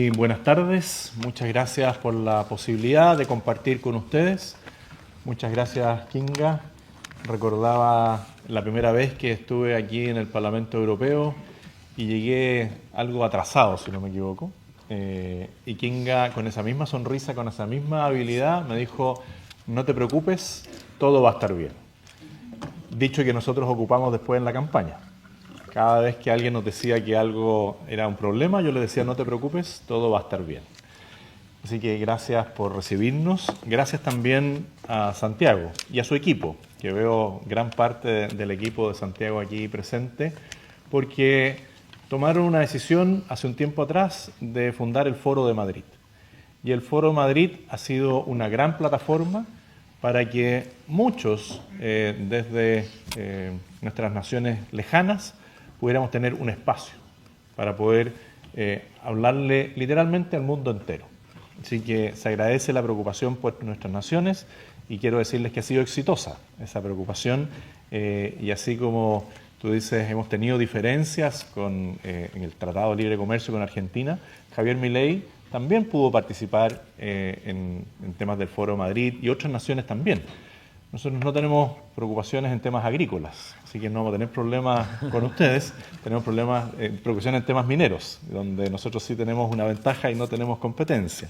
Y buenas tardes, muchas gracias por la posibilidad de compartir con ustedes. Muchas gracias, Kinga. Recordaba la primera vez que estuve aquí en el Parlamento Europeo y llegué algo atrasado, si no me equivoco. Y Kinga, con esa misma sonrisa, con esa misma habilidad, me dijo: no te preocupes, todo va a estar bien. Dicho que nosotros ocupamos después en la campaña. Cada vez que alguien nos decía que algo era un problema, yo le decía: no te preocupes, todo va a estar bien. Así que gracias por recibirnos. Gracias también a Santiago y a su equipo, que veo gran parte del equipo de Santiago aquí presente, porque tomaron una decisión hace un tiempo atrás de fundar el Foro de Madrid. Y el Foro de Madrid ha sido una gran plataforma para que muchos, desde nuestras naciones lejanas, pudiéramos tener un espacio para poder hablarle literalmente al mundo entero. Así que se agradece la preocupación por nuestras naciones y quiero decirles que ha sido exitosa esa preocupación, y así como tú dices, hemos tenido diferencias en el Tratado de Libre Comercio con Argentina. Javier Milei también pudo participar en temas del Foro de Madrid y otras naciones también. Nosotros no tenemos preocupaciones en temas agrícolas, así que no vamos a tener problemas con ustedes. Tenemos preocupaciones en temas mineros, donde nosotros sí tenemos una ventaja y no tenemos competencia.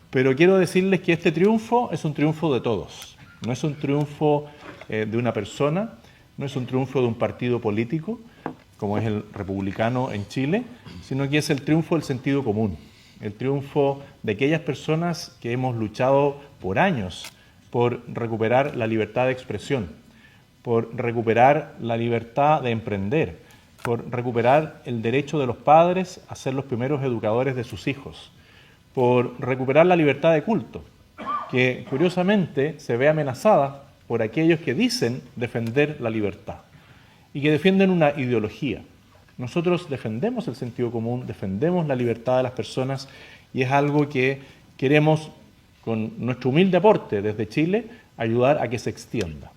Pero quiero decirles que este triunfo es un triunfo de todos. No es un triunfo de una persona, no es un triunfo de un partido político, como es el republicano en Chile, sino que es el triunfo del sentido común, el triunfo de aquellas personas que hemos luchado por años por recuperar la libertad de expresión, por recuperar la libertad de emprender, por recuperar el derecho de los padres a ser los primeros educadores de sus hijos, por recuperar la libertad de culto, que curiosamente se ve amenazada por aquellos que dicen defender la libertad y que defienden una ideología. Nosotros defendemos el sentido común, defendemos la libertad de las personas y es algo que queremos, con nuestro humilde aporte desde Chile, ayudar a que se extienda.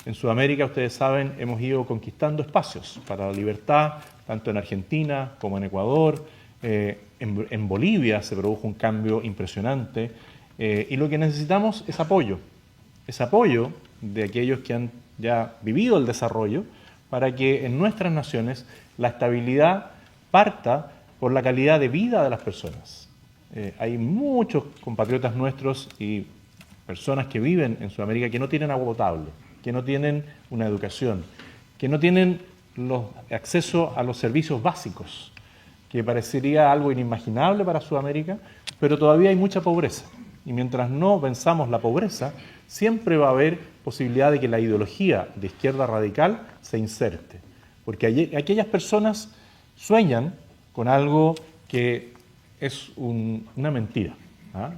En Sudamérica, ustedes saben, hemos ido conquistando espacios para la libertad, tanto en Argentina como en Ecuador. En Bolivia se produjo un cambio impresionante, y lo que necesitamos es apoyo de aquellos que han ya vivido el desarrollo, para que en nuestras naciones la estabilidad parta por la calidad de vida de las personas. Hay muchos compatriotas nuestros y personas que viven en Sudamérica que no tienen agua potable, que no tienen una educación, que no tienen acceso a los servicios básicos, que parecería algo inimaginable para Sudamérica, pero todavía hay mucha pobreza. Y mientras no venzamos la pobreza, siempre va a haber posibilidad de que la ideología de izquierda radical se inserte. Porque aquellas personas sueñan con algo que es una mentira,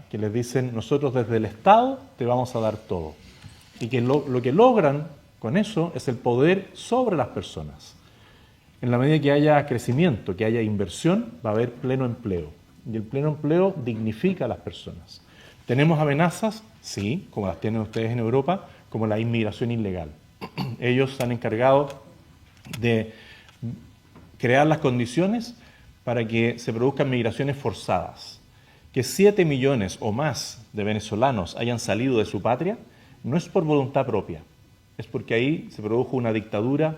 que les dicen: nosotros desde el Estado te vamos a dar todo. Y que lo que logran con eso es el poder sobre las personas. En la medida que haya crecimiento, que haya inversión, va a haber pleno empleo. Y el pleno empleo dignifica a las personas. ¿Tenemos amenazas? Sí, como las tienen ustedes en Europa, como la inmigración ilegal. Ellos se han encargado de crear las condiciones para que se produzcan migraciones forzadas. Que 7 millones o más de venezolanos hayan salido de su patria no es por voluntad propia, es porque ahí se produjo una dictadura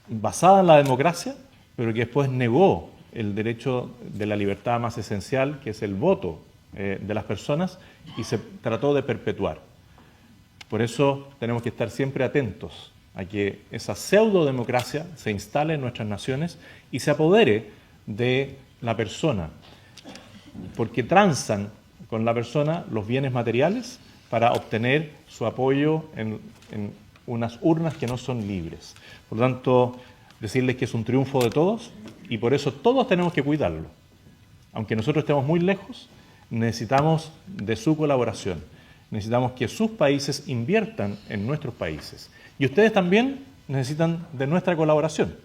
basada en la democracia, pero que después negó el derecho de la libertad más esencial, que es el voto de las personas, y se trató de perpetuar. Por eso tenemos que estar siempre atentos a que esa pseudo-democracia se instale en nuestras naciones y se apodere de la persona, porque transan con la persona los bienes materiales para obtener su apoyo en unas urnas que no son libres. Por lo tanto, decirles que es un triunfo de todos y por eso todos tenemos que cuidarlo. Aunque nosotros estemos muy lejos, necesitamos de su colaboración. Necesitamos que sus países inviertan en nuestros países. Y ustedes también necesitan de nuestra colaboración.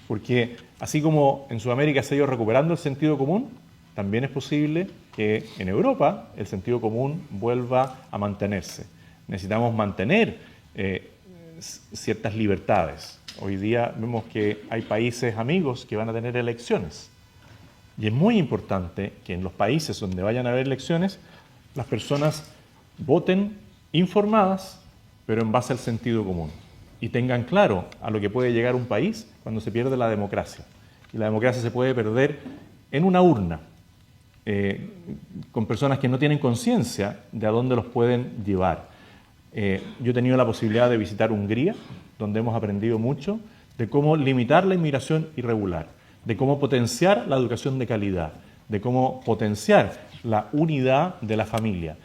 Porque así como en Sudamérica se ha ido recuperando el sentido común, también es posible que en Europa el sentido común vuelva a mantenerse. Necesitamos mantener ciertas libertades. Hoy día vemos que hay países amigos que van a tener elecciones. Y es muy importante que en los países donde vayan a haber elecciones, las personas voten informadas, pero en base al sentido común. Y tengan claro a lo que puede llegar un país cuando se pierde la democracia. Y la democracia se puede perder en una urna, con personas que no tienen conciencia de a dónde los pueden llevar. Yo he tenido la posibilidad de visitar Hungría, donde hemos aprendido mucho de cómo limitar la inmigración irregular, de cómo potenciar la educación de calidad, de cómo potenciar la unidad de la familia,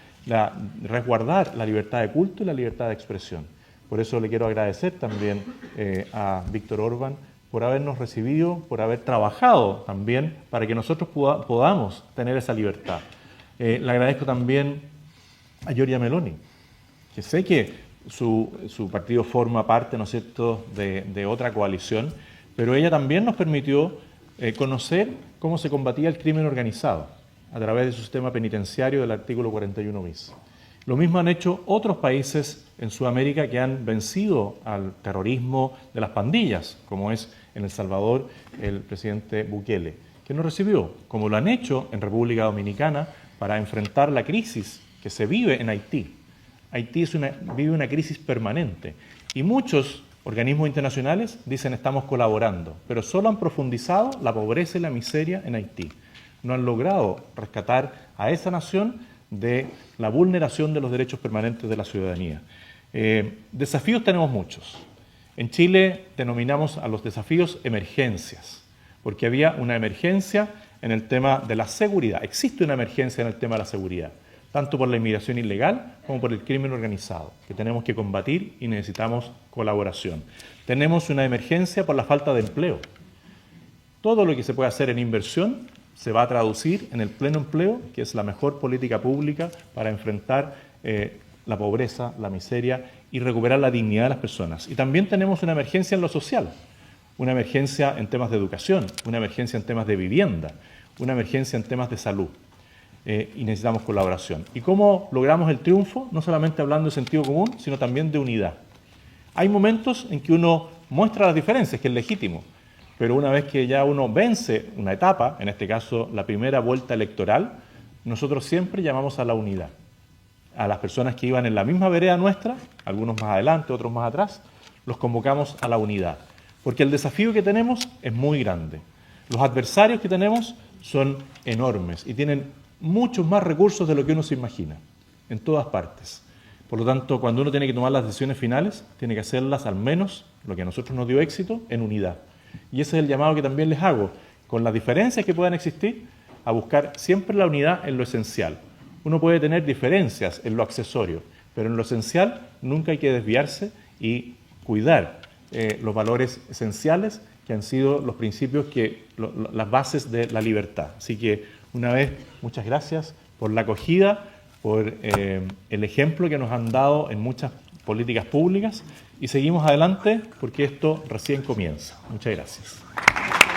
resguardar la libertad de culto y la libertad de expresión. Por eso le quiero agradecer también a Víctor Orbán por habernos recibido, por haber trabajado también para que nosotros podamos tener esa libertad. Le agradezco también a Giorgia Meloni, que sé que su partido forma parte, ¿no es cierto?, de otra coalición, pero ella también nos permitió conocer cómo se combatía el crimen organizado a través de su sistema penitenciario del artículo 41 bis. Lo mismo han hecho otros países en Sudamérica que han vencido al terrorismo de las pandillas, como es en El Salvador el presidente Bukele, que nos recibió, como lo han hecho en República Dominicana para enfrentar la crisis que se vive en Haití. Haití vive una crisis permanente y muchos organismos internacionales dicen estamos colaborando, pero solo han profundizado la pobreza y la miseria en Haití. No han logrado rescatar a esa nación de la vulneración de los derechos permanentes de la ciudadanía. Desafíos tenemos muchos. En Chile denominamos a los desafíos emergencias, porque había una emergencia en el tema de la seguridad. Existe una emergencia en el tema de la seguridad, tanto por la inmigración ilegal como por el crimen organizado, que tenemos que combatir y necesitamos colaboración. Tenemos una emergencia por la falta de empleo. Todo lo que se puede hacer en inversión se va a traducir en el pleno empleo, que es la mejor política pública para enfrentar la pobreza, la miseria y recuperar la dignidad de las personas. Y también tenemos una emergencia en lo social, una emergencia en temas de educación, una emergencia en temas de vivienda, una emergencia en temas de salud. Y necesitamos colaboración. ¿Y cómo logramos el triunfo? No solamente hablando de sentido común, sino también de unidad. Hay momentos en que uno muestra las diferencias, que es legítimo, pero una vez que ya uno vence una etapa, en este caso la primera vuelta electoral, nosotros siempre llamamos a la unidad. A las personas que iban en la misma vereda nuestra, algunos más adelante, otros más atrás, los convocamos a la unidad. Porque el desafío que tenemos es muy grande. Los adversarios que tenemos son enormes y tienen muchos más recursos de lo que uno se imagina, en todas partes. Por lo tanto, cuando uno tiene que tomar las decisiones finales, tiene que hacerlas al menos, lo que a nosotros nos dio éxito, en unidad. Y ese es el llamado que también les hago, con las diferencias que puedan existir, a buscar siempre la unidad en lo esencial. Uno puede tener diferencias en lo accesorio, pero en lo esencial nunca hay que desviarse y cuidar los valores esenciales que han sido los principios, las bases de la libertad. Así que, una vez, muchas gracias por la acogida, por el ejemplo que nos han dado en muchas políticas públicas y seguimos adelante porque esto recién comienza. Muchas gracias.